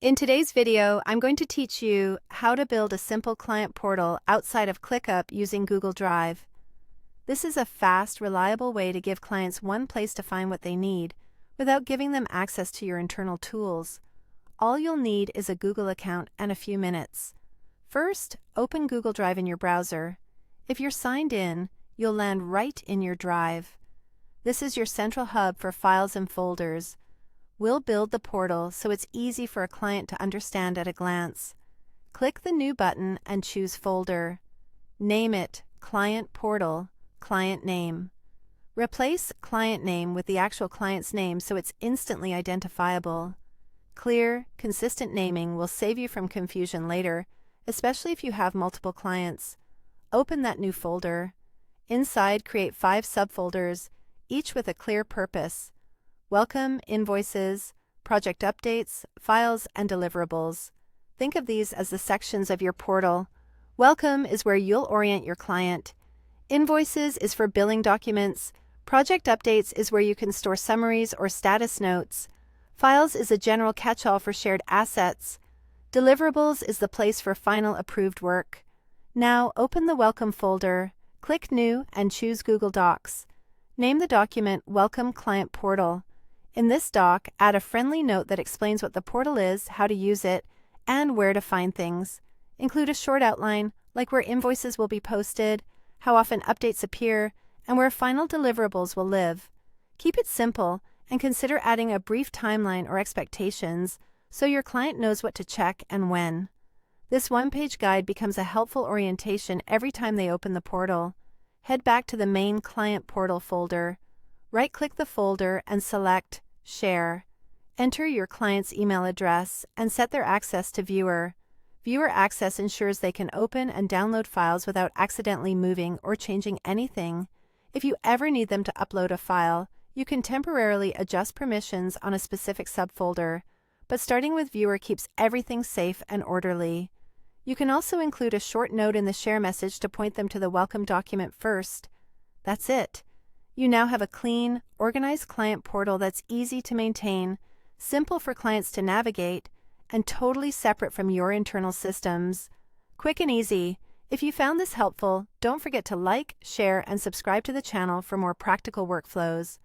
In today's video, I'm going to teach you how to build a simple client portal outside of ClickUp using Google Drive. This is a fast, reliable way to give clients one place to find what they need without giving them access to your internal tools. All you'll need is a Google account and a few minutes. First, open Google Drive in your browser. If you're signed in, you'll land right in your Drive. This is your central hub for files and folders. We'll build the portal so it's easy for a client to understand at a glance. Click the New button and choose Folder. Name it Client Portal, Client Name. Replace Client Name with the actual client's name so it's instantly identifiable. Clear, consistent naming will save you from confusion later, especially if you have multiple clients. Open that new folder. Inside, create 5 subfolders, each with a clear purpose. Welcome, Invoices, Project Updates, Files, and Deliverables. Think of these as the sections of your portal. Welcome is where you'll orient your client. Invoices is for billing documents. Project Updates is where you can store summaries or status notes. Files is a general catch-all for shared assets. Deliverables is the place for final approved work. Now open the Welcome folder, click New, and choose Google Docs. Name the document Welcome Client Portal. In this doc, add a friendly note that explains what the portal is, how to use it, and where to find things. Include a short outline, like where invoices will be posted, how often updates appear, and where final deliverables will live. Keep it simple, and consider adding a brief timeline or expectations so your client knows what to check and when. This one-page guide becomes a helpful orientation every time they open the portal. Head back to the main Client Portal folder. Right-click the folder and select Share. Enter your client's email address and set their access to Viewer. Viewer access ensures they can open and download files without accidentally moving or changing anything. If you ever need them to upload a file, you can temporarily adjust permissions on a specific subfolder, but starting with Viewer keeps everything safe and orderly. You can also include a short note in the share message to point them to the welcome document first. That's it. You now have a clean, organized client portal that's easy to maintain, simple for clients to navigate, and totally separate from your internal systems. Quick and easy. If you found this helpful, don't forget to like, share, and subscribe to the channel for more practical workflows.